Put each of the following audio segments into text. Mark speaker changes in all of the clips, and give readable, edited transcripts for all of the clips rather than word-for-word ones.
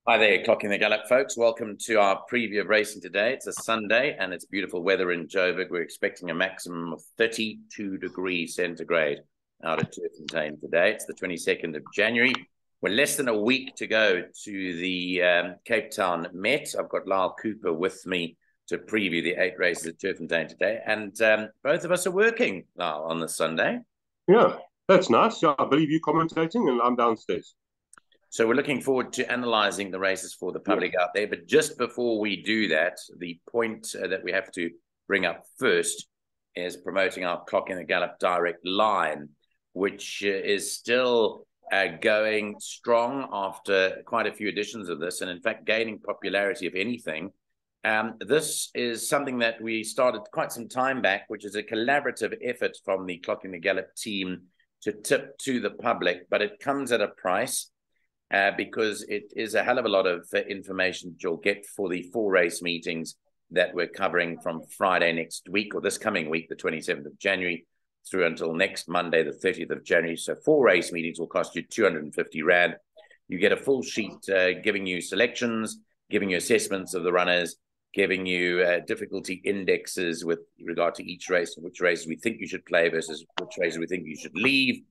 Speaker 1: Hi there, Clocking the Gallop, folks. Welcome to our preview of racing today. It's a Sunday and it's beautiful weather in Joburg. We're expecting a maximum of 32 degrees centigrade out at Turffontein today. It's the 22nd of January. We're less than a week to go to the Cape Town Met. I've got Lyall Cooper with me to preview the 8 races at Turffontein today. And both of us are working now on this Sunday.
Speaker 2: Yeah, that's nice. Yeah, I believe you commentating and I'm downstairs.
Speaker 1: So we're looking forward to analysing the races for the public out there. But just before we do that, the point that we have to bring up first is promoting our Clocking the Gallop direct line, which is still going strong after quite a few editions of this, and in fact gaining popularity, if anything. This is something that we started quite some time back, which is a collaborative effort from the Clocking the Gallop team to tip to the public, but it comes at a price. Because it is a hell of a lot of information that you'll get for the 4 race meetings that we're covering from Friday next week, or this coming week, the 27th of January, through until next Monday, the 30th of January. So 4 race meetings will cost you 250 Rand. You get a full sheet giving you selections, giving you assessments of the runners, giving you difficulty indexes with regard to each race, which races we think you should play versus which races we think you should leave,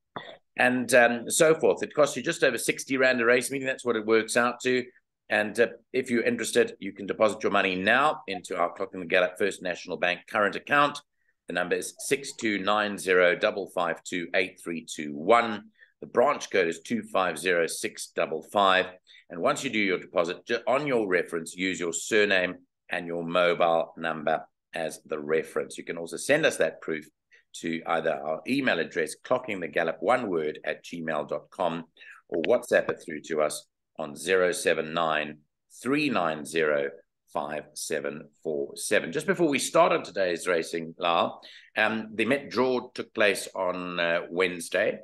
Speaker 1: and so forth. It costs you just over 60 Rand a race meeting. That's what it works out to. And if you're interested, you can deposit your money now into our Clocking the Gallop First National Bank current account. The number is 6290552832. The branch code is 250655. And once you do your deposit, on your reference, use your surname and your mobile number as the reference. You can also send us that proof to either our email address, clockingthegallop, one word, @gmail.com, or WhatsApp it through to us on 079 390 5747. Just before we start on today's racing, Lyall, the Met draw took place on Wednesday.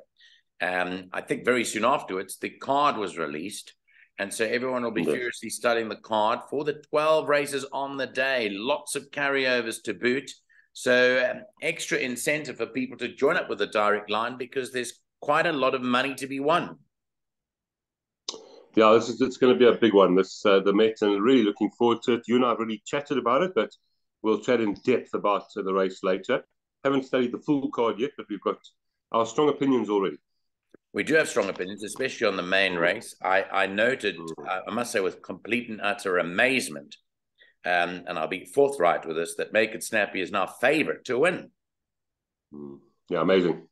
Speaker 1: I think very soon afterwards, the card was released. And so everyone will be furiously studying the card for the 12 races on the day. Lots of carryovers to boot. So extra incentive for people to join up with the direct line because there's quite a lot of money to be won.
Speaker 2: Yeah, it's going to be a big one. The Met, and really looking forward to it. You and I have already chatted about it, but we'll chat in depth about the race later. Haven't studied the full card yet, but we've got our strong opinions already.
Speaker 1: We do have strong opinions, especially on the main race. I noted, I must say, with complete and utter amazement, and I'll be forthright with this, that Make It Snappy is now favourite to win.
Speaker 2: Yeah, amazing.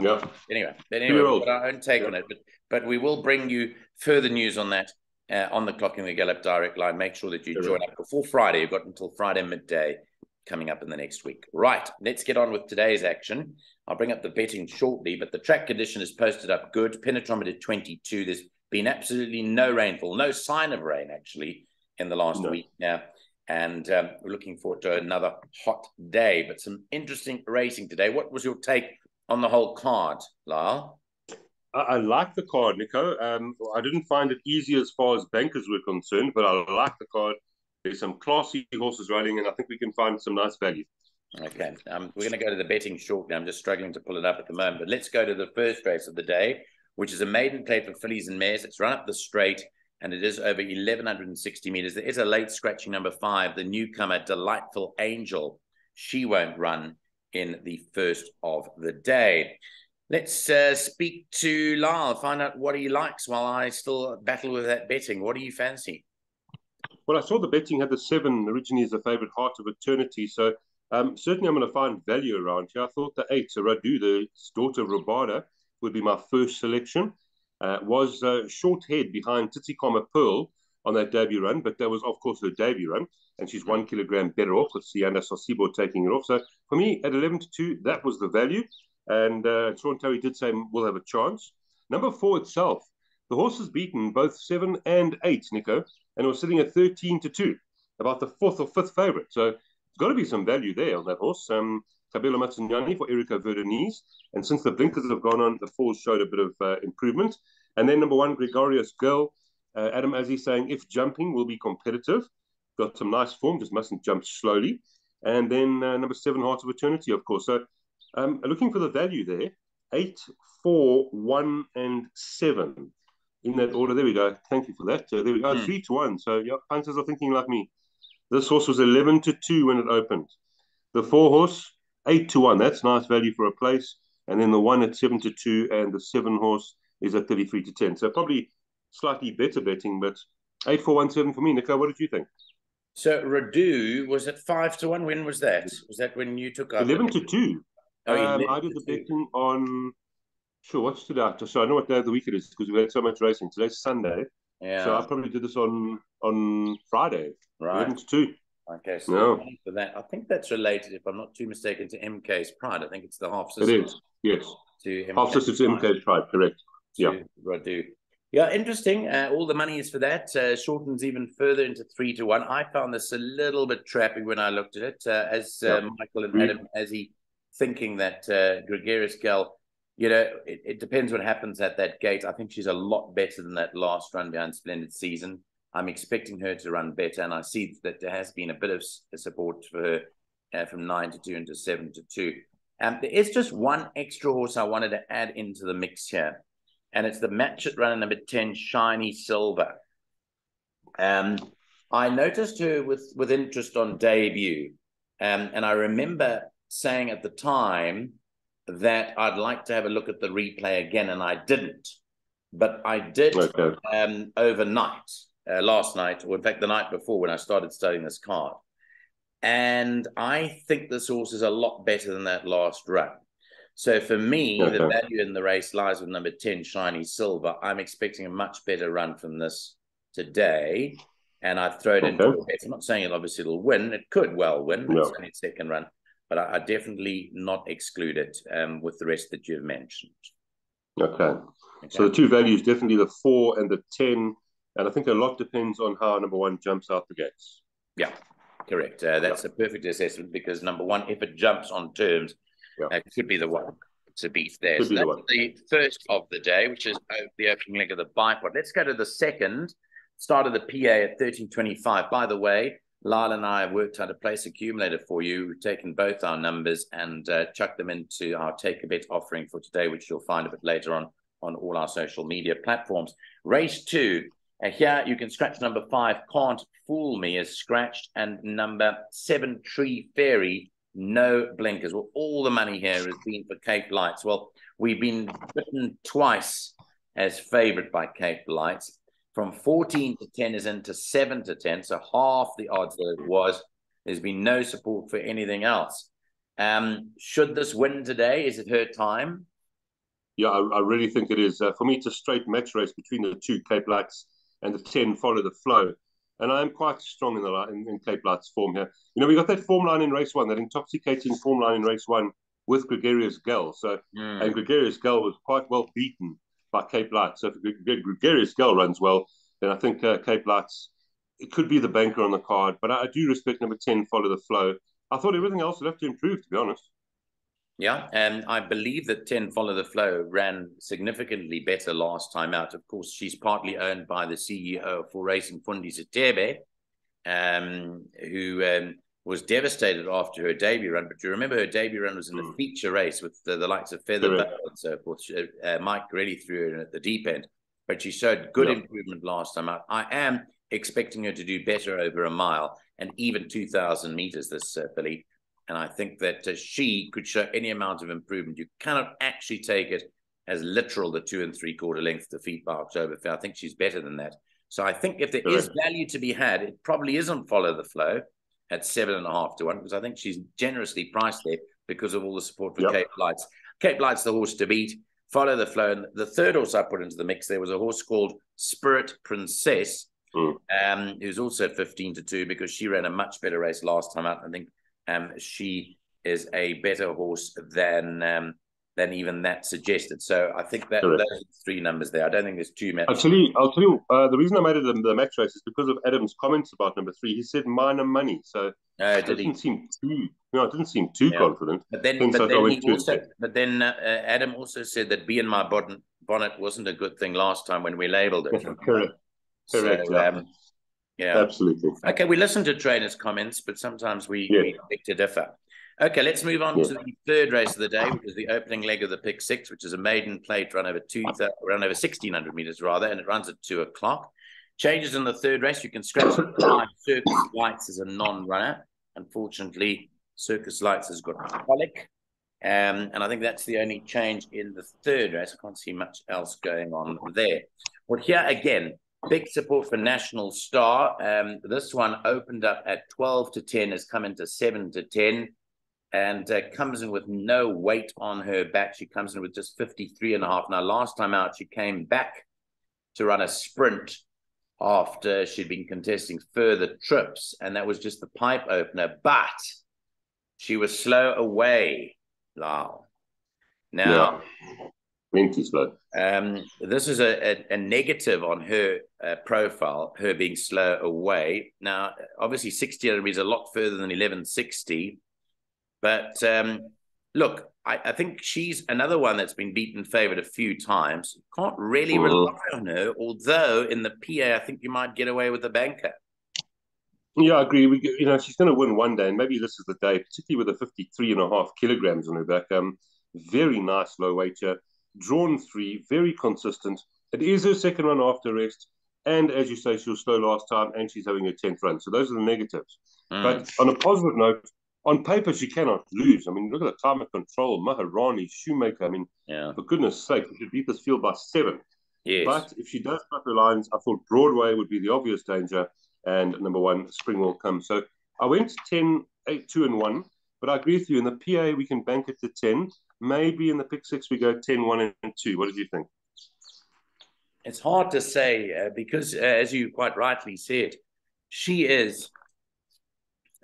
Speaker 1: Yeah. Anyway, we've got our own take on it, but we will bring you further news on that on the Clocking the Gallop direct line. Make sure that you join up before Friday. You've got until Friday midday coming up in the next week. Right, let's get on with today's action. I'll bring up the betting shortly, but the track condition is posted up good. Penetrometer 22. There's been absolutely no rainfall, no sign of rain, actually, in the last week now. And we're looking forward to another hot day, but some interesting racing today. What was your take on the whole card, Lyall?
Speaker 2: I like the card, Nico. I didn't find it easy as far as bankers were concerned, but I like the card. There's some classy horses riding, and I think we can find some nice value.
Speaker 1: Okay, we're going to go to the betting shortly. I'm just struggling to pull it up at the moment, but let's go to the first race of the day, which is a maiden play for fillies and mares. It's run up the straight, and it is over 1,160 meters. There is a late scratching number 5, the newcomer, Delightful Angel. She won't run in the first of the day. Let's speak to Lyall, find out what he likes while I still battle with that betting. What do you fancy?
Speaker 2: Well, I saw the betting had the 7 originally as a favourite, Heart of Eternity. So certainly I'm going to find value around here. I thought the 8, Radu, the daughter of Robada, would be my first selection. Was short head behind Titicaca Pearl on that debut run, but that was, of course, her debut run, and she's 1 kilogram better off with Sianda Sasibo taking it off. So for me, at 11-2, that was the value. And Sean Terry did say we'll have a chance. Number 4 itself, the horse has beaten both 7 and 8, Nico, and it was sitting at 13-2, about the 4th or 5th favourite. So there's got to be some value there on that horse. Tabelo Matsanyani for Erica Verdenise. And since the blinkers have gone on, the falls showed a bit of improvement. And then number 1, Gregorius Girl. Adam Azzi saying if jumping will be competitive. Got some nice form, just mustn't jump slowly. And then number 7, Heart of Eternity, of course. So looking for the value there, 8, 4, 1, and 7. in that order. There we go. Thank you for that. So there we go. 3-1. So yeah, punters are thinking like me. This horse was 11-2 when it opened. The 4-horse, 8-1. That's nice value for a place. And then the 1 at 7-2, and the 7-horse is at 33-10. So probably slightly better betting, but 8-4-1-7 for me. Nico, what did you think?
Speaker 1: So Radu was at 5-1. When was that? Was that when you took up
Speaker 2: 11-2.
Speaker 1: Oh,
Speaker 2: I did the betting on. Sure, what's today? So I know what day of the week it is because we've had so much racing. Today's Sunday.
Speaker 1: Yeah.
Speaker 2: So I probably did this on Friday.
Speaker 1: Right.
Speaker 2: 11-2.
Speaker 1: Okay, so
Speaker 2: no.
Speaker 1: For that, I think that's related, if I'm not too mistaken, to MK's Pride. I think it's the half sister.
Speaker 2: It is, yes.
Speaker 1: To
Speaker 2: half sister to MK's Pride, correct. Yeah.
Speaker 1: Radu. Yeah, interesting. All the money is for that. Shortens even further into 3-1. I found this a little bit trappy when I looked at it. Michael and Adam, as he thinking that Gregarious Gal, it depends what happens at that gate. I think she's a lot better than that last run behind Splendid Season. I'm expecting her to run better, and I see that there has been a bit of support for her from 9-2 into 7-2. There is just one extra horse I wanted to add into the mix here, and it's the match at runner number 10, Shiny Silver. I noticed her with interest on debut, and I remember saying at the time that I'd like to have a look at the replay again, and I didn't. But I did overnight, last night, or in fact the night before when I started studying this card. And I think this horse is a lot better than that last run. So for me, the value in the race lies with number 10, Shiny Silver. I'm expecting a much better run from this today. And I've thrown into a bet. I'm not saying it'll win. It could well win. It's only its second run. But I definitely not exclude it with the rest that you've mentioned.
Speaker 2: Okay. So the two values, definitely the 4 and the 10. And I think a lot depends on how number 1 jumps out the gates.
Speaker 1: Yeah, correct. That's a perfect assessment because number 1, if it jumps on terms, it could be the one to beat there. So that's the first of the day, which is the opening leg of the bipod. Let's go to the second. Start of the PA at 13.25. By the way, Lyall and I have worked out a place accumulator for you. We've taken both our numbers and chucked them into our Take a Bet offering for today, which you'll find a bit later on all our social media platforms. Race 2. Here you can scratch number 5, Can't Fool Me, is scratched, and number 7, Tree Fairy, no blinkers. Well, all the money here has been for Cape Lights. Well, we've been bitten twice as favourite by Cape Lights. From 14-10 is into 7-10, so half the odds that it was. There's been no support for anything else. Should this win today? Is it her time?
Speaker 2: Yeah, I really think it is. For me, it's a straight match race between the two, Cape Lights and the 10 Follow the Flow. And I'm quite strong in Cape Lights form here. We got that form line in race 1, that intoxicating form line in race 1 with Gregarious Gal. So, and Gregarious Gal was quite well beaten by Cape Lights. So if Gregarious Gal runs well, then I think Cape Lights, it could be the banker on the card. But I do respect number 10, Follow the Flow. I thought everything else would have to improve, to be honest.
Speaker 1: Yeah, and I believe that 10 Follow the Flow ran significantly better last time out. Of course, she's partly owned by the CEO for Racing Fundi Zitebe, who was devastated after her debut run. But you remember her debut run was in a feature race with the likes of Feather Bell and so forth. Mike really threw her in at the deep end, but she showed good improvement last time out. I am expecting her to do better over a mile and even 2,000 meters this filly. And I think that she could show any amount of improvement. You cannot actually take it as literal, the 2 3/4 length defeat by October Fair. I think she's better than that. So I think if there is value to be had, it probably isn't Follow the Flow at 7.5-1, because I think she's generously priced there because of all the support for Cape Lights. Cape Lights, the horse to beat. Follow the Flow. And the third horse I put into the mix, there was a horse called Spirit Princess, who's also 15-2 because she ran a much better race last time out. I think she is a better horse than even that suggested. So I think that those are 3 numbers there. I don't think there's too much.
Speaker 2: I'll tell you. The reason I made it the match race is because of Adam's comments about number 3. He said minor money, so it didn't seem too confident.
Speaker 1: But then Adam also said that Be in My Bonnet wasn't a good thing last time when we labelled it.
Speaker 2: Correct.
Speaker 1: Yeah,
Speaker 2: absolutely.
Speaker 1: Okay, we listen to trainers' comments, but sometimes we beg to differ. Okay, let's move on
Speaker 2: Yeah.
Speaker 1: to the third race of the day, which is the opening leg of the Pick Six, which is a maiden plate run over 1,600 meters rather, and it runs at 2 o'clock. Changes in the third race: you can scratch Circus Lights as a non-runner. Unfortunately, Circus Lights has got colic, and I think that's the only change in the third race. I can't see much else going on there. Well, here again, big support for National Star. This one opened up at 12 to 10, has come into 7 to 10. And comes in with no weight on her back. She comes in with just 53.5. Now, last time out, she came back to run a sprint after she'd been contesting further trips, and that was just the pipe opener. But she was slow away, Lyall. Now,
Speaker 2: plenty slow.
Speaker 1: This is a negative on her profile, her being slow away. Now, obviously, 60 is a lot further than 1160. But look, I think she's another one that's been beaten favored a few times. Can't really rely on her, although in the PA, I think you might get away with the banker.
Speaker 2: Yeah, I agree. She's going to win one day, and maybe this is the day, particularly with the 53.5 kilograms on her back. Very nice low weight here. Drawn 3, very consistent. It is her second run after rest. And as you say, she was slow last time, and she's having her 10th run. So those are the negatives. But on a positive note, on paper, she cannot lose. I mean, look at the time of control, Maharani, Shoemaker. I mean, for goodness sake, she should beat this field by 7.
Speaker 1: Yes.
Speaker 2: But if she does cut her lines, I thought Broadway would be the obvious danger. And number 1, Spring will come. So I went 10, 8, 2, and 1. But I agree with you. In the PA, we can bank it to 10. Maybe in the Pick 6, we go 10, 1, and 2. What did you think?
Speaker 1: It's hard to say because, as you quite rightly said, she is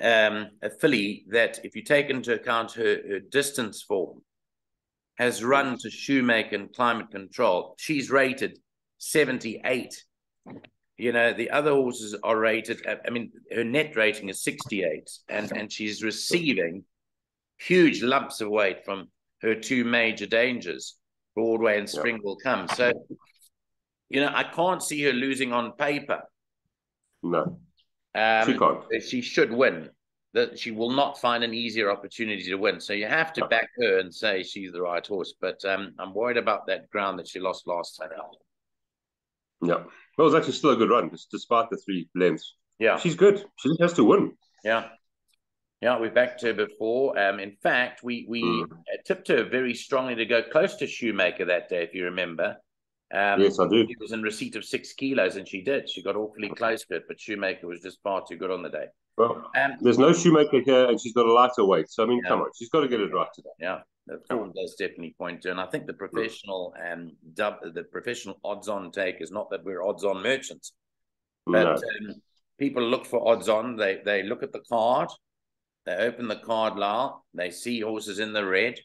Speaker 1: a filly that, if you take into account her distance form, has run to Shoemaker and Climate Control. She's rated 78. You know, the other horses are rated, I mean, her net rating is 68, and she's receiving huge lumps of weight from her 2 major dangers, Broadway and Spring will come. So, you know, I can't see her losing on paper.
Speaker 2: No. She can't.
Speaker 1: She should win. That she will not find an easier opportunity to win. So you have to back her and say she's the right horse. But I'm worried about that ground that she lost last time out.
Speaker 2: Yeah. Well, it was actually still a good run, despite the 3 lengths.
Speaker 1: Yeah.
Speaker 2: She's good. She just has to win.
Speaker 1: Yeah. Yeah, we backed her before. In fact, we tipped her very strongly to go close to Shoemaker that day, if you remember.
Speaker 2: Yes, I do.
Speaker 1: She was in receipt of 6 kilos, and she did. She got awfully close to it, but Shoemaker was just far too good on the day.
Speaker 2: Well, there's no Shoemaker here, and she's got a lighter weight. So, I mean, come on. She's got to get it right today.
Speaker 1: Yeah, the form does definitely point to. And I think the professional the professional odds-on take is not that we're odds-on merchants. But people look for odds-on. They look at the card. They open the card, Lyall. They see horses in the red,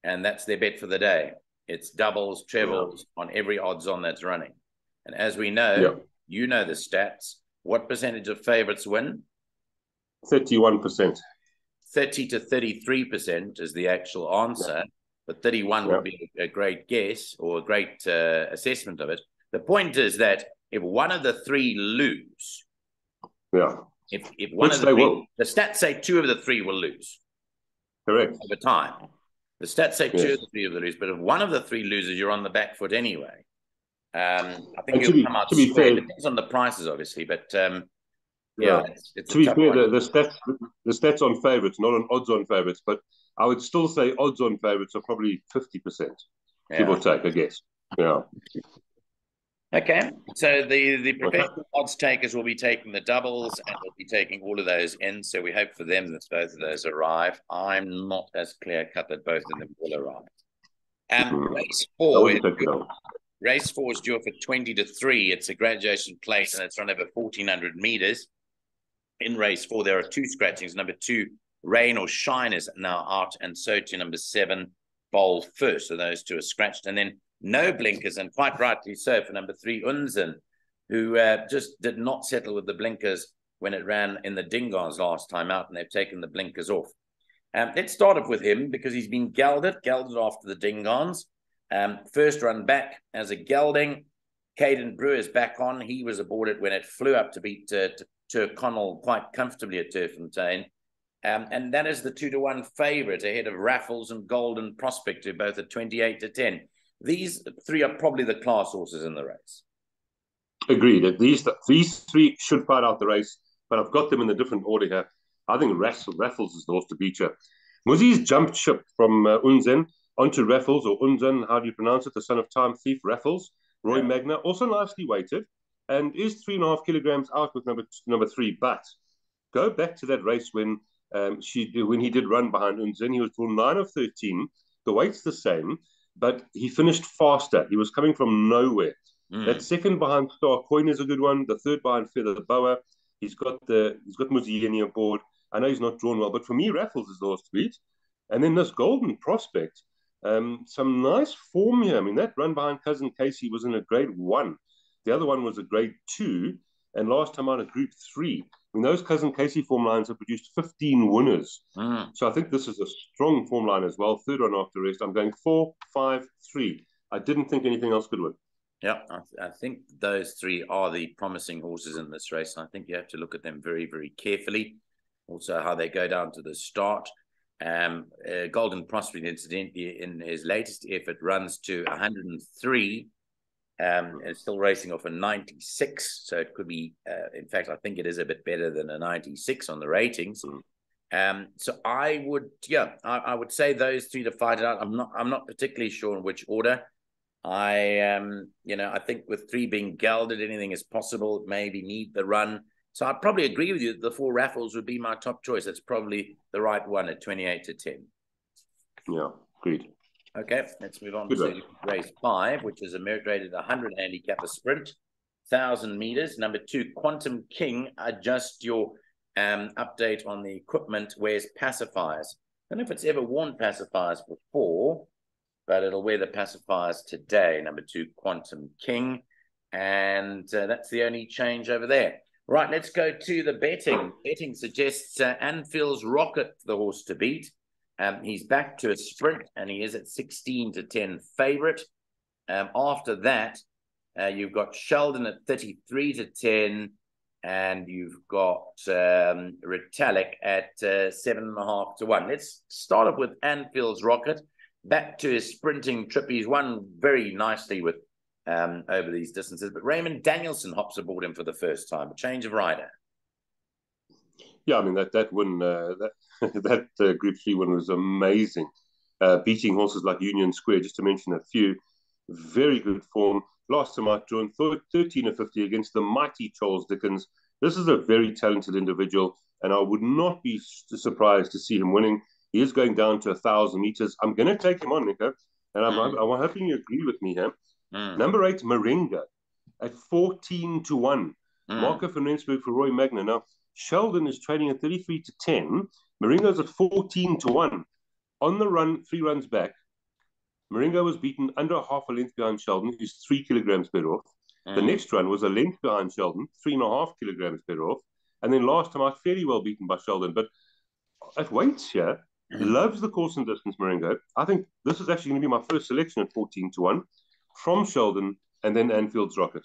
Speaker 1: and that's their bet for the day. It's doubles, trebles on every odds-on that's running. And as we know, you know the stats. What percentage of favourites win?
Speaker 2: 31%.
Speaker 1: 30 to 33% is the actual answer, but 31 would be a great guess or a great assessment of it. The point is that if one of the 3 lose, if one
Speaker 2: which
Speaker 1: of the
Speaker 2: they
Speaker 1: 3,
Speaker 2: will.
Speaker 1: The stats say 2 of the 3 will lose.
Speaker 2: Correct.
Speaker 1: Over time. The stats say 2 of the 3 will lose, but if one of the 3 loses, you're on the back foot anyway. I think you'll come out square. It depends on the prices, obviously, but it's
Speaker 2: to be fair, the stats on favourites, not on odds-on favourites, but I would still say odds-on favourites are probably 50%, give or take, I guess. Yeah.
Speaker 1: Okay, so the professional odds takers will be taking the doubles and will be taking all of those in. So we hope for them that both of those arrive. I'm not as clear-cut that both of them will arrive. Race 4 is due for 20 to 3. It's a graduation place and it's run over 1,400 meters. In race 4, there are 2 scratchings. Number 2, Rain or Shine is now out, and so to number 7, Bowl First. So those 2 are scratched, and then no blinkers, and quite rightly so for number 3, Unzen, who just did not settle with the blinkers when it ran in the Dingons last time out, and they've taken the blinkers off. Let's start off with him because he's been gelded after the Dingons. First run back as a gelding. Caden Brewer's back on. He was aboard it when it flew up to beat Turffontein quite comfortably at Turffontein. And that is the 2-1 favourite ahead of Raffles and Golden Prospect, who both at 28-10. These three are probably the class horses in the race.
Speaker 2: Agreed. These three should fight out the race, but I've got them in a different order here. I think Raffles is the horse to beat you. Muzi's jumped ship from Unzen onto Raffles, or Unzen, how do you pronounce it? The son of time thief, Raffles. Roy Magna, also nicely weighted, and is 3.5 kilograms out with number 3. But go back to that race when he did run behind Unzen. He was drawn 9 of 13. The weight's the same, but he finished faster. He was coming from nowhere. That second behind Star Coin is a good one. The third behind Feather Boa. He's got Muzieni aboard. I know he's not drawn well, but for me, Raffles is the horse to beat. And then this Golden Prospect, some nice form here. I mean, that run behind Cousin Casey was in a grade 1. The other one was a grade 2. And last time out, a group 3. I mean, those Cousin Casey form lines have produced 15 winners. So I think this is a strong form line as well. Third one after rest. I'm going 4, 5, 3. I didn't think anything else could win.
Speaker 1: Yeah, I think those three are the promising horses in this race. I think you have to look at them very, very carefully. Also, how they go down to the start. Golden Prospect, incidentally, in his latest effort, runs to 103 and still racing off a 96. So it could be, in fact, I think it is a bit better than a 96 on the ratings. So I would say those three to fight it out. I'm not particularly sure in which order. I think with 3 being gelded, anything is possible. Maybe need the run. So I probably agree with you that the 4 Raffles would be my top choice. That's probably the right one at 28-10.
Speaker 2: Yeah, agreed.
Speaker 1: Okay, let's move on to race 5, which is a merit rated 100 handicap, a sprint, 1,000 meters. Number 2, Quantum King. Adjust your update on the equipment. Wears pacifiers. I don't know if it's ever worn pacifiers before, but it'll wear the pacifiers today. Number 2, Quantum King. And that's the only change over there. Right, let's go to the betting. Betting suggests Anfield's Rocket, the horse to beat. He's back to a sprint, and he is at 16-10 favourite. After that, you've got Sheldon at 33-10, and you've got Retallick at 7.5-1. Let's start off with Anfield's Rocket. Back to his sprinting trip. He's won very nicely with over these distances. But Raymond Danielson hops aboard him for the first time. A change of rider.
Speaker 2: Yeah, I mean, that win, that Group 3 win was amazing. Beating horses like Union Square, just to mention a few. Very good form. Last time out, drawn 13-50 against the mighty Charles Dickens. This is a very talented individual, and I would not be surprised to see him winning. He is going down to 1,000 meters. I'm going to take him on, Nico, and I'm hoping you agree with me here. Number 8, Moringa, at 14-1. Marco van Rensburg for Roy Magna. Now, Sheldon is trading at 33-10. Moringa's at 14-1. On the run, 3 runs back, Moringa was beaten under half a length behind Sheldon, who's 3 kilograms better off. The next run was a length behind Sheldon, 3.5 kilograms better off. And then last time out, fairly well beaten by Sheldon. But at weights here, loves the course and distance, Moringa. I think this is actually going to be my first selection at 14-1 from Sheldon and then Anfield's Rocket.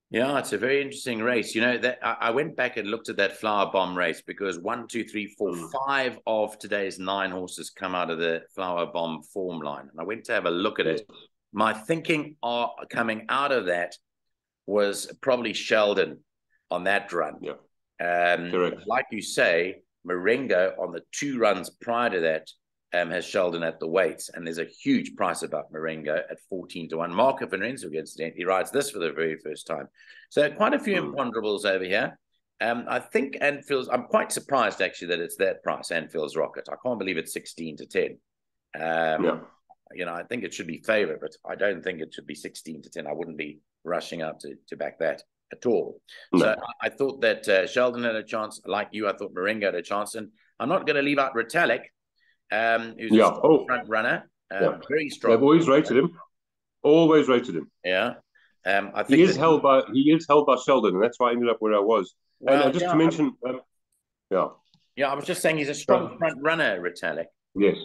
Speaker 1: Yeah, it's a very interesting race. You know, that I went back and looked at that Flower Bomb race because 1, 2, 3, 4, 5 of today's 9 horses come out of the Flower Bomb form line. And I went to have a look at it. My thinking coming out of that was probably Sheldon on that run.
Speaker 2: Correct.
Speaker 1: Like you say, Moringa on the 2 runs prior to that has Sheldon at the weights, and there's a huge price about Moringa at 14-1. Marco van Rensburg, incidentally, rides this for the very first time. So quite a few imponderables over here. I think Anfield's, I'm quite surprised actually that it's that price, Anfield's Rocket. I can't believe it's 16-10. You know, I think it should be favourite, but I don't think it should be 16-10. I wouldn't be rushing out to back that at all. No. So I thought that Sheldon had a chance. Like you, I thought Moringa had a chance. And I'm not going to leave out Retallick, who's a strong front runner. Very strong.
Speaker 2: They've always rated him. Always rated him.
Speaker 1: Yeah. I think
Speaker 2: he is held by Sheldon, and that's why I ended up where I was. Well, and just to mention,
Speaker 1: I was just saying he's a strong front runner, Retallick.
Speaker 2: Yes,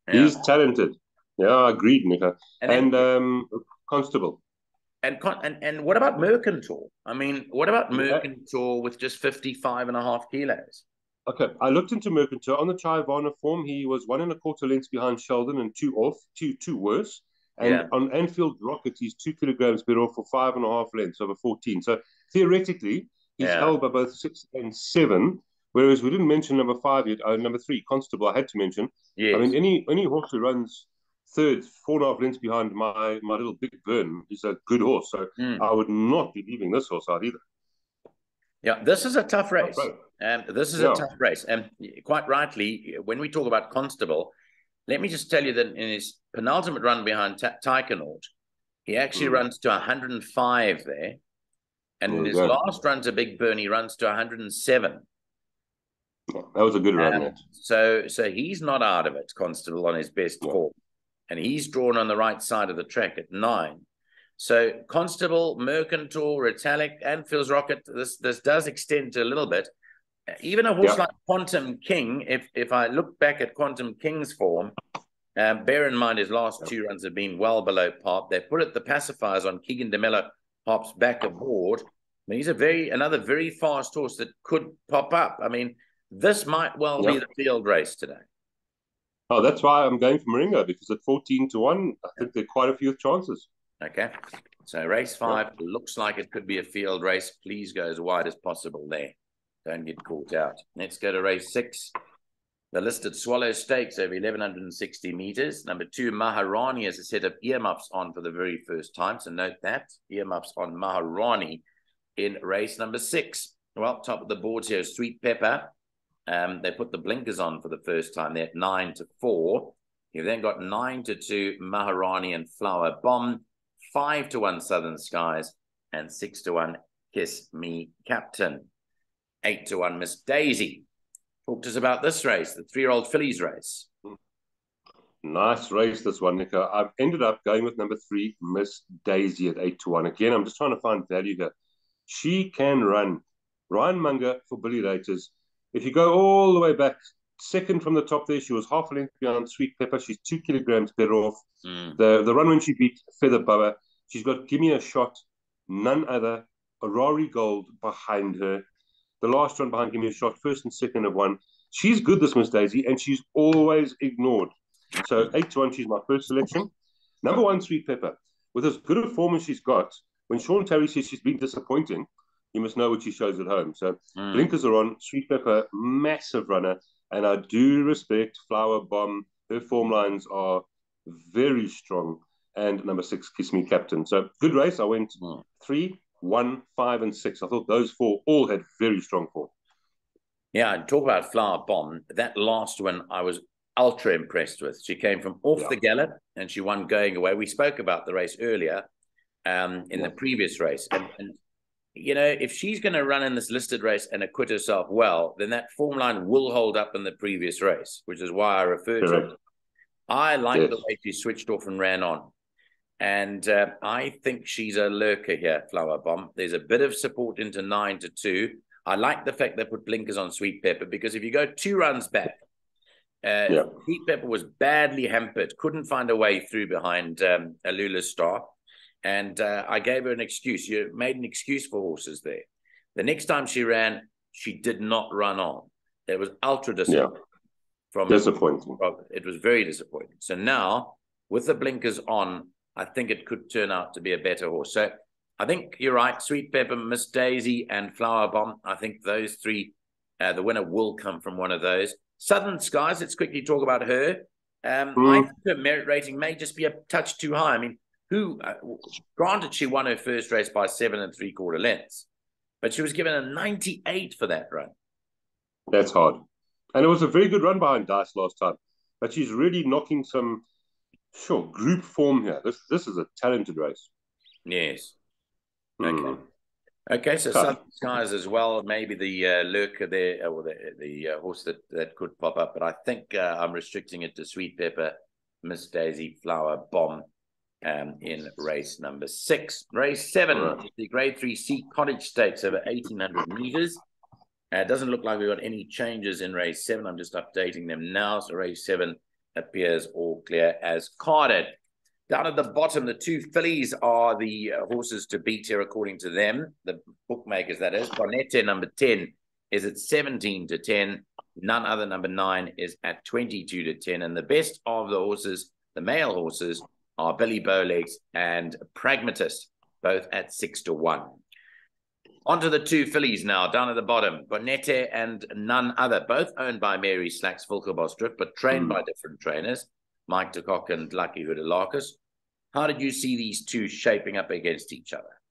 Speaker 2: he's talented. Yeah, agreed, Nico. And Constable.
Speaker 1: And what about Mercantile? I mean, what about Mercantile with just 55.5 kilos?
Speaker 2: Okay, I looked into Mercantor. On the Chivana form, he was 1.25 lengths behind Sheldon and two off, two worse. And
Speaker 1: Yeah,
Speaker 2: on Anfield Rocket, he's 2 kilograms better off for 5.5 lengths over 14. So theoretically, he's
Speaker 1: yeah,
Speaker 2: held by both 6 and 7. Whereas we didn't mention number 5 yet. Number 3, Constable, I had to mention. I mean,
Speaker 1: yes.
Speaker 2: any horse who runs third, 4.5 lengths behind my little Big Burn is a good horse. So
Speaker 1: Mm.
Speaker 2: I would not be leaving this horse out either.
Speaker 1: Yeah, this is a tough
Speaker 2: Tough
Speaker 1: race.
Speaker 2: race.
Speaker 1: This is a
Speaker 2: Yeah.
Speaker 1: tough race. And quite rightly, when we talk about Constable, let me just tell you that in his penultimate run behind Taikenaut, he actually runs to 105 there. And
Speaker 2: There
Speaker 1: in
Speaker 2: you
Speaker 1: his
Speaker 2: go.
Speaker 1: last run to Big Burn, he runs to 107.
Speaker 2: Yeah, that was a good run, that.
Speaker 1: So he's not out of it, Constable, on his best
Speaker 2: Yeah.
Speaker 1: form. And he's drawn on the right side of the track at 9. So Constable, Mercantor, Italic, and Phil's Rocket, this does extend to a little bit. Even a horse like Quantum King, if I look back at Quantum King's form, bear in mind his last 2 runs have been well below par. They put the pacifiers on. Keegan DeMello hops back aboard. I mean, he's another very fast horse that could pop up. I mean, this might well be the field race today.
Speaker 2: Oh, that's why I'm going for Moringa, because at 14-1, I think there are quite a few chances.
Speaker 1: Okay. So race 5 looks like it could be a field race. Please go as wide as possible there. Don't get caught out. Let's go to race 6. The listed Swallow Stakes over 1,160 meters. Number 2, Maharani has a set of earmuffs on for the very first time. So note that. Earmuffs on Maharani in race number 6. Well, top of the boards here is Sweet Pepper. They put the blinkers on for the first time. They're at 9-4. You've then got 9-2, Maharani and Flower Bomb. 5-1, Southern Skies. And 6-1, Kiss Me Captain. 8-1, Miss Daisy. Talk to us about this race, the 3-year-old fillies race.
Speaker 2: Nice race, this one, Nico. I've ended up going with number 3, Miss Daisy, at 8-1. Again, I'm just trying to find value here. She can run. Ryan Munger for Billy Raters. If you go all the way back, second from the top there, she was half a length behind Sweet Pepper. She's 2 kilograms better off. The run when she beat Feather Boa, she's got Gimme a Shot, none other, Ferrari Gold behind her. The last run behind Gimme a Shot, first and second of 1. She's good, this Miss Daisy, and she's always ignored. So 8-1, she's my first selection. Number 1, Sweet Pepper. With as good a form as she's got, when Sean Terry says she's been disappointing, you must know what she shows at home. So blinkers are on. Sweet Pepper, massive runner. And I do respect Flower Bomb. Her form lines are very strong. And number 6, Kiss Me Captain. So good race. I went 3, 1, 5, and 6. I thought those 4 all had very strong form.
Speaker 1: Yeah, and talk about Flower Bomb. That last one I was ultra impressed with. She came from off the gallop and she won going away. We spoke about the race earlier in the previous race. And you know, if she's going to run in this listed race and acquit herself well, then that form line will hold up in the previous race, which is why I referred to it. I like the way she switched off and ran on. And I think she's a lurker here, Flower Bomb. There's a bit of support into 9-2. I like the fact they put blinkers on Sweet Pepper, because if you go 2 runs back, Sweet Pepper was badly hampered, couldn't find a way through behind Alula Star. And I gave her an excuse. You made an excuse for horses there. The next time she ran, she did not run on. It was ultra disappointing.
Speaker 2: Disappointing.
Speaker 1: It was very disappointing. So now, with the blinkers on, I think it could turn out to be a better horse. So I think you're right. Sweet Pepper, Miss Daisy, and Flower Bomb. I think those 3, the winner will come from one of those. Southern Skies, let's quickly talk about her. I think her merit rating may just be a touch too high. I mean, granted, she won her first race by 7 3/4 lengths, but she was given a 98 for that run.
Speaker 2: That's hard. And it was a very good run behind Dice last time. But she's really knocking some, group form here. This is a talented race.
Speaker 1: Yes. Okay. Okay, so Southern Skies as well, maybe the lurker there, or the horse that could pop up. But I think I'm restricting it to Sweet Pepper, Miss Daisy, Flower Bomb, in race number 6. Race 7, the Grade 3 C Cottage Stakes over 1,800 meters. It doesn't look like we've got any changes in race 7. I'm just updating them now. So race 7 appears all clear as carded. Down at the bottom, the 2 fillies are the horses to beat here, according to them, the bookmakers, that is. Bonete, number 10, is at 17 to 10. None other, number 9, is at 22 to 10. And the best of the horses, the male horses, are Billy Bowlegs and Pragmatist, both at 6 to 1. On to the 2 fillies now, down at the bottom. Bonete and None Other, both owned by Mary Slacks, Volkerbosdrift, but trained by different trainers, Mike de Kock and Lucky Houdelakis. How did you see these two shaping up against each other?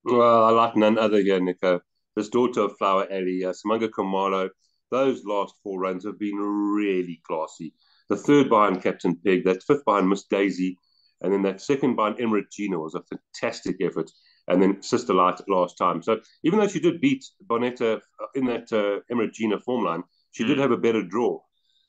Speaker 2: Well, I like None Other here, Nico. This daughter of Flower Alley, Samanga Kamalo, those last 4 runs have been really classy. The 3rd behind Captain Peg, that 5th behind Miss Daisy, and then that 2nd behind Emirate Gina was a fantastic effort. And then Sister Light last time. So even though she did beat Bonetta in that Emirate Gina form line, she did have a better draw.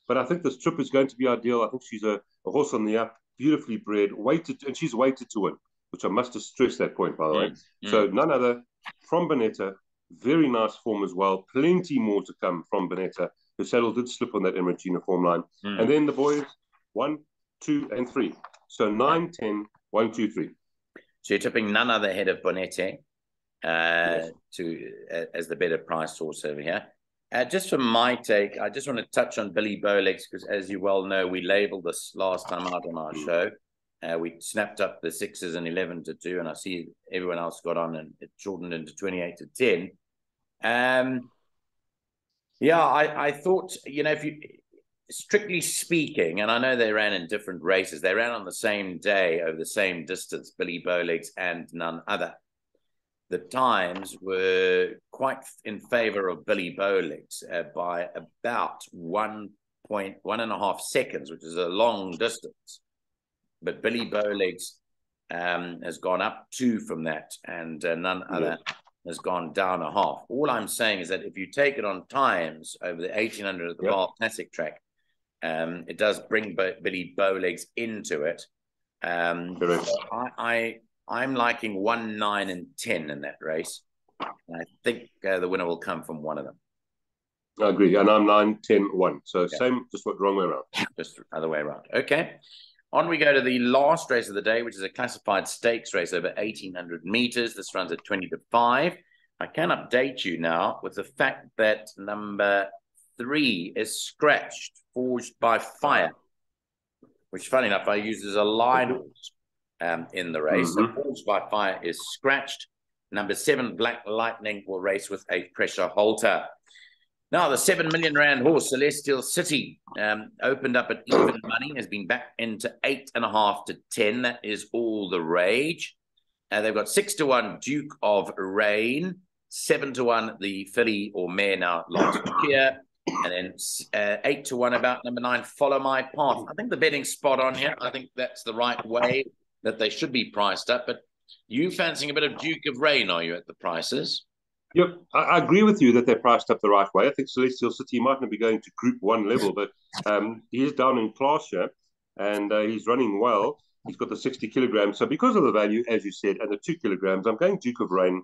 Speaker 2: But I think this trip is going to be ideal. I think she's a horse on the up, beautifully bred, weighted, and she's weighted to win, which I must stress that point, by the way. So None Other from Bonetta, very nice form as well. Plenty more to come from Bonetta. The saddle did slip on that Emirate Gina form line. And then the boys, 1, 2, and 3. So 9, 10, 1, 2, 3.
Speaker 1: So you're tipping None Other ahead of Bonete
Speaker 2: Yes.
Speaker 1: as the better price horse over here. Just for my take, I just want to touch on Billy Bowlegs, because as you well know, we labelled this last time out on our show. We snapped up the 6s and 11 to 2, and I see everyone else got on, and it shortened into 28 to 10. Yeah, I thought, if you, strictly speaking, and I know they ran in different races, they ran on the same day over the same distance, Billy Bowlegs and None Other. The times were quite in favor of Billy Bowlegs by about 1.5 seconds, which is a long distance. But Billy Bowlegs has gone up 2 from that, and None Other has gone down a half. All I'm saying is that if you take it on times over the 1800 at the Bar Classic track, it does bring Billy Bowlegs into it. I'm liking 1, 9, and 10 in that race. And I think the winner will come from one of them.
Speaker 2: I agree. And I'm 9, 10, 1. So same, just wrong way around.
Speaker 1: Just the other way around. Okay. On we go to the last race of the day, which is a classified stakes race over 1,800 meters. This runs at 20 to 5. I can update you now with the fact that number 3 is scratched, Forged by Fire, which, funny enough, I use as a line horse in the race. So Forged by Fire is scratched. Number 7, Black Lightning, will race with a pressure halter. Now, the 7 million rand horse, Celestial City, opened up at even money, has been back into 8.5 to 10. That is all the rage. They've got 6 to 1, Duke of Rain, 7 to 1, the filly or mare now last year, and then 8 to 1 about number 9, Follow My Path. I think the betting's spot on here. I think that's the right way that they should be priced up. But you fancying a bit of Duke of Rain, are you, at the prices?
Speaker 2: Yep, I agree with you that they're priced up the right way. I think Celestial City might not be going to Group 1 level, but he is down in class here, and he's running well. He's got the 60 kilograms. So because of the value, as you said, and the 2 kilograms, I'm going Duke of Rain.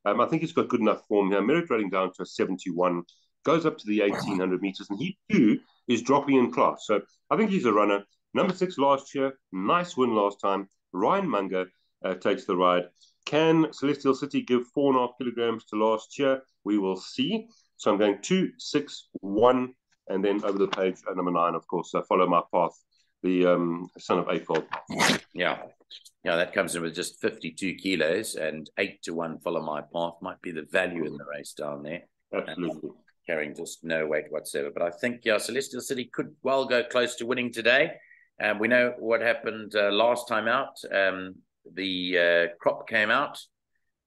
Speaker 2: I think he's got good enough form here. Merit running down to a 71, goes up to the 1,800 meters, and he too is dropping in class. So I think he's a runner. Number 6 last year, nice win last time. Ryan Munger takes the ride. Can Celestial City give 4.5 kilograms to last year? We will see. So I'm going 2, 6, 1, and then over the page at number 9, of course, Follow My Path, the son of April.
Speaker 1: Yeah, that comes in with just 52 kilos, and 8 to 1 Follow My Path might be the value in the race down there.
Speaker 2: Absolutely.
Speaker 1: Carrying just no weight whatsoever. But I think, Celestial City could well go close to winning today. We know what happened last time out. The crop came out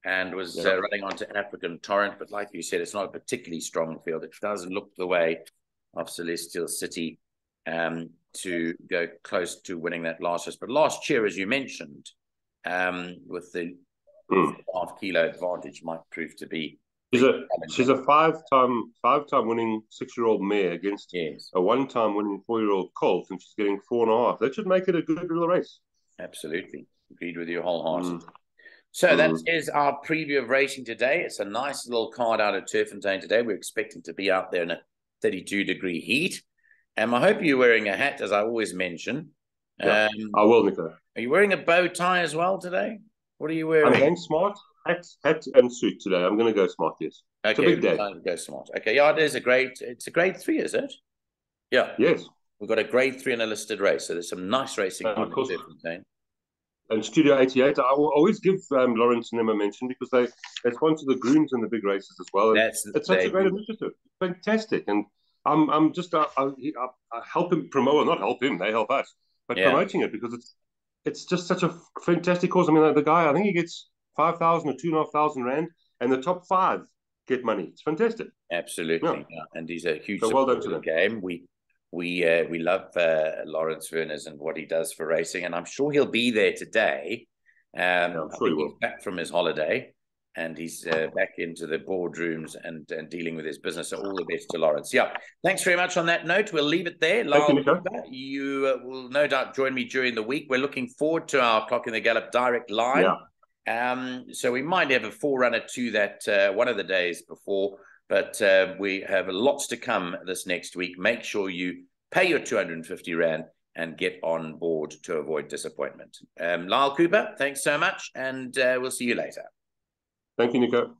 Speaker 1: and was running onto African Torrent, but like you said, it's not a particularly strong field. It doesn't look the way of Celestial City to go close to winning that last race. But last year, as you mentioned, with the 5 kilo advantage, might prove to be.
Speaker 2: She's a five-time winning 6-year-old mare against a 1-time winning 4-year-old colt, and she's getting 4.5. That should make it a good little race.
Speaker 1: Absolutely. Agreed with you wholeheartedly. So that is our preview of racing today. It's a nice little card out of Turffontein today. We're expecting to be out there in a 32-degree heat. I hope you're wearing a hat, as I always mention.
Speaker 2: I will, Nico.
Speaker 1: Are you wearing a bow tie as well today? What are you
Speaker 2: I'm
Speaker 1: wearing?
Speaker 2: going smart, hat and suit today. I'm going to go smart, yes. It's a
Speaker 1: Okay,
Speaker 2: big day.
Speaker 1: go smart. Okay, yeah, it's a grade 3, is it? Yeah.
Speaker 2: Yes.
Speaker 1: We've got a grade 3 in a listed race, so there's some nice racing
Speaker 2: And
Speaker 1: on
Speaker 2: of
Speaker 1: in
Speaker 2: course,
Speaker 1: Turffontein.
Speaker 2: and Studio 88, I will always give Lawrence and Emma mention because they sponsor the grooms in the big races as well. And it's such a great initiative. Fantastic. And I'm just, I help him promote, or not help him, they help us, but promoting it because it's just such a fantastic cause. I mean, the guy, I think he gets 5,000 or 2,500 rand, and the top 5 get money. It's fantastic.
Speaker 1: Absolutely, yeah. And he's a huge
Speaker 2: so well done
Speaker 1: supporter
Speaker 2: to
Speaker 1: of the game. We love Lawrence Werners and what he does for racing, and I'm sure he'll be there today.
Speaker 2: I'm
Speaker 1: I
Speaker 2: sure he
Speaker 1: think
Speaker 2: will.
Speaker 1: he's back from his holiday, and he's back into the boardrooms and dealing with his business. So all the best to Lawrence. Yeah, thanks very much on that note. We'll leave it there.
Speaker 2: Thank you, Nico.
Speaker 1: You will no doubt join me during the week. We're looking forward to our Clock in the Gallop direct line.
Speaker 2: Yeah.
Speaker 1: So we might have a forerunner to that one of the days before, but we have lots to come this next week. Make sure you pay your 250 Rand and get on board to avoid disappointment. Lyall Cooper, thanks so much, and we'll see you later.
Speaker 2: Thank you, Nico.